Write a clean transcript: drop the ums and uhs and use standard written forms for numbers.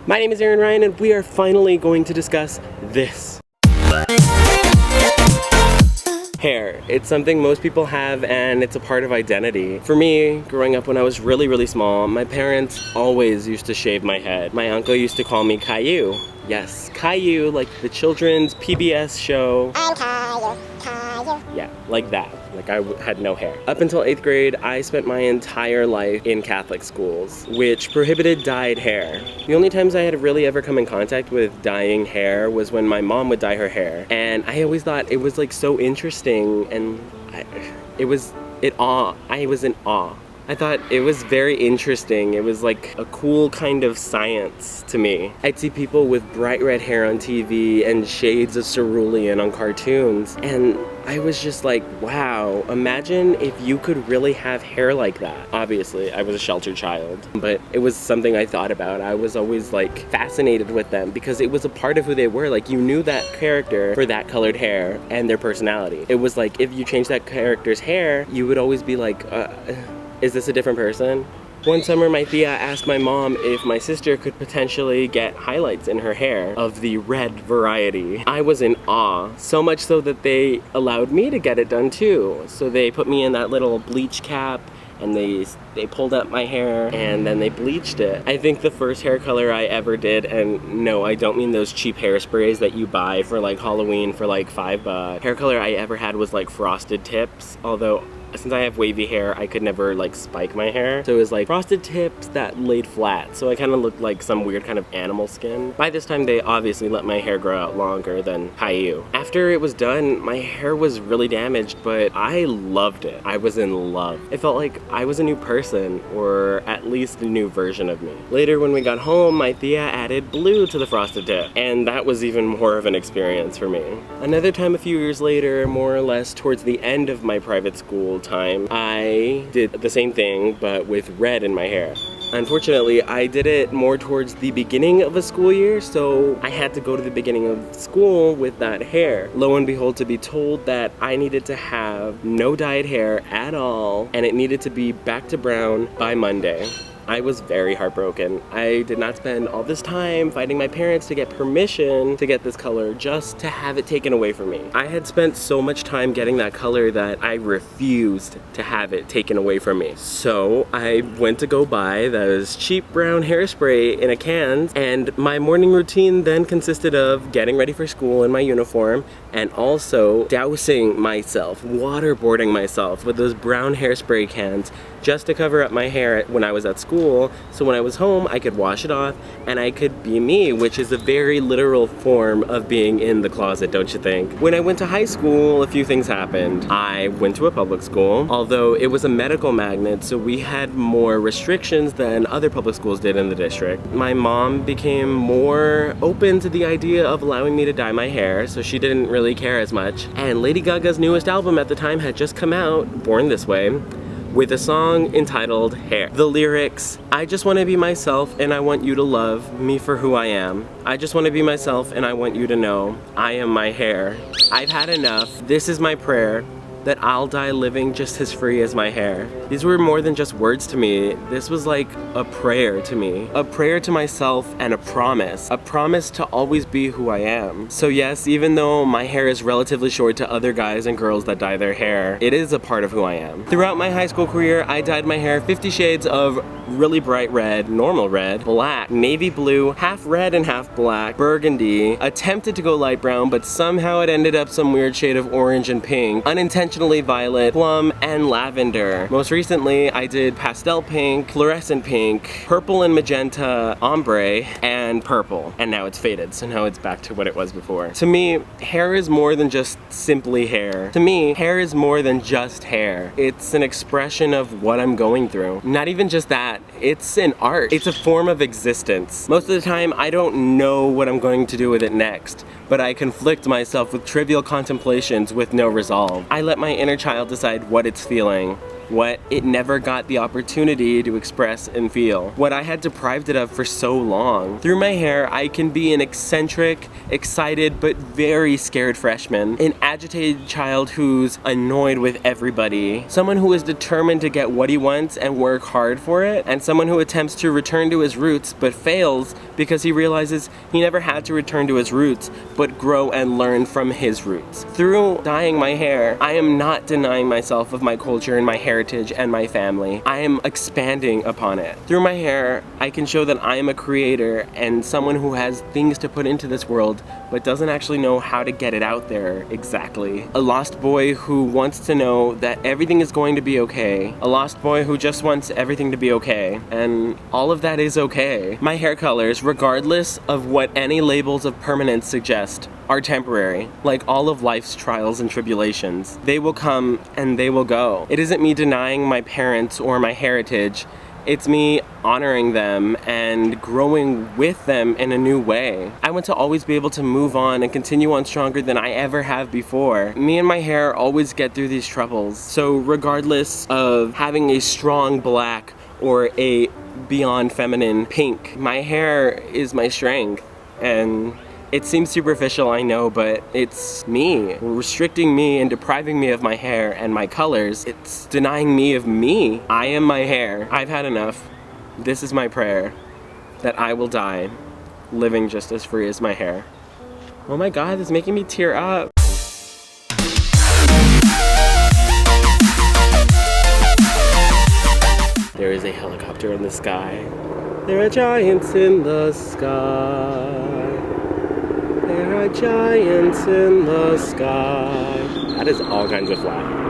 My name is Ryan and we are finally going to discuss this. Hair. It's something most people have and it's a part of identity. For me, growing up when I was really small, my parents always used to shave my head. My uncle used to call me Caillou. Yes, Caillou, like the children's PBS show. I'm Caillou, Caillou. Yeah, like that. Like I had no hair. Up until 8th grade, I spent my entire life in Catholic schools, which prohibited dyed hair. The only times I had really ever come in contact with dyeing hair was when my mom would dye her hair. And I always thought it was like so interesting and I was in awe. I thought it was very interesting. It was like a cool kind of science to me. I'd see people with bright red hair on TV and shades of cerulean on cartoons, and I was just like, wow, imagine if you could really have hair like that. Obviously, I was a sheltered child, but it was something I thought about. I was always like fascinated with them because it was a part of who they were. Like you knew that character for that colored hair and their personality. It was like if you changed that character's hair, you would always be like, is this a different person? One summer, my Thea asked my mom if my sister could potentially get highlights in her hair of the red variety. I was in awe, so much so that they allowed me to get it done too. So they put me in that little bleach cap and they pulled up my hair and then they bleached it. I think the first hair color I ever did, and no, I don't mean those cheap hairsprays that you buy for like Halloween for like $5. Hair color I ever had was like frosted tips, although since I have wavy hair, I could never like spike my hair. So it was like frosted tips that laid flat. So I kind of looked like some weird kind of animal skin. By this time, they obviously let my hair grow out longer than Caillou. After it was done, my hair was really damaged, but I loved it. I was in love. It felt like I was a new person, or at least a new version of me. Later, when we got home, my Thea added blue to the frosted tip, and that was even more of an experience for me. Another time a few years later, more or less towards the end of my private school time, I did the same thing but with red in my hair. Unfortunately, I did it more towards the beginning of a school year, so I had to go to the beginning of school with that hair. Lo and behold, to be told that I needed to have no dyed hair at all and it needed to be back to brown by Monday. I was very heartbroken. I did not spend all this time fighting my parents to get permission to get this color just to have it taken away from me. I had spent so much time getting that color that I refused to have it taken away from me. So I went to go buy those cheap brown hairspray in a can, and my morning routine then consisted of getting ready for school in my uniform and also dousing myself, waterboarding myself with those brown hairspray cans just to cover up my hair when I was at school, so when I was home I could wash it off and I could be me, which is a very literal form of being in the closet, don't you think? When I went to high school, a few things happened. I went to a public school, although it was a medical magnet, so we had more restrictions than other public schools did in the district. My mom became more open to the idea of allowing me to dye my hair, so she didn't really care as much. And Lady Gaga's newest album at the time had just come out, Born This Way, with a song entitled Hair. The lyrics, I just want to be myself and I want you to love me for who I am. I just want to be myself and I want you to know I am my hair. I've had enough. This is my prayer, that I'll die living just as free as my hair. These were more than just words to me. This was like a prayer to me. A prayer to myself and a promise. A promise to always be who I am. So yes, even though my hair is relatively short to other guys and girls that dye their hair, it is a part of who I am. Throughout my high school career, I dyed my hair 50 shades of really bright red, normal red, black, navy blue, half red and half black, burgundy, attempted to go light brown, but somehow it ended up some weird shade of orange and pink, unintentionally violet, plum, and lavender. Most recently, I did pastel pink, fluorescent pink, purple and magenta, ombre, and purple. And now it's faded, so now it's back to what it was before. To me, hair is more than just simply hair. To me, hair is more than just hair. It's an expression of what I'm going through. Not even just that, it's an art. It's a form of existence. Most of the time, I don't know what I'm going to do with it next, but I conflict myself with trivial contemplations with no resolve. I let my inner child decide what it's feeling, what it never got the opportunity to express and feel, what I had deprived it of for so long. Through my hair, I can be an eccentric, excited, but very scared freshman, an agitated child who's annoyed with everybody, someone who is determined to get what he wants and work hard for it, and someone who attempts to return to his roots but fails because he realizes he never had to return to his roots but grow and learn from his roots. Through dyeing my hair, I am not denying myself of my culture and my heritage and my family. I am expanding upon it. Through my hair, I can show that I am a creator and someone who has things to put into this world but doesn't actually know how to get it out there exactly. A lost boy who wants to know that everything is going to be okay. A lost boy who just wants everything to be okay. And all of that is okay. My hair colors, regardless of what any labels of permanence suggest, are temporary, like all of life's trials and tribulations. They will come and they will go. It isn't me denying my parents or my heritage. It's me honoring them and growing with them in a new way. I want to always be able to move on and continue on stronger than I ever have before. Me and my hair always get through these troubles. So regardless of having a strong black or a beyond feminine pink, my hair is my strength. And it seems superficial, I know, but it's me. Restricting me and depriving me of my hair and my colors, it's denying me of me. I am my hair. I've had enough. This is my prayer, that I will die living just as free as my hair. Oh my God, this is making me tear up. There is a helicopter in the sky. There are giants in the sky. There are giants in the sky. That is all kinds of flat.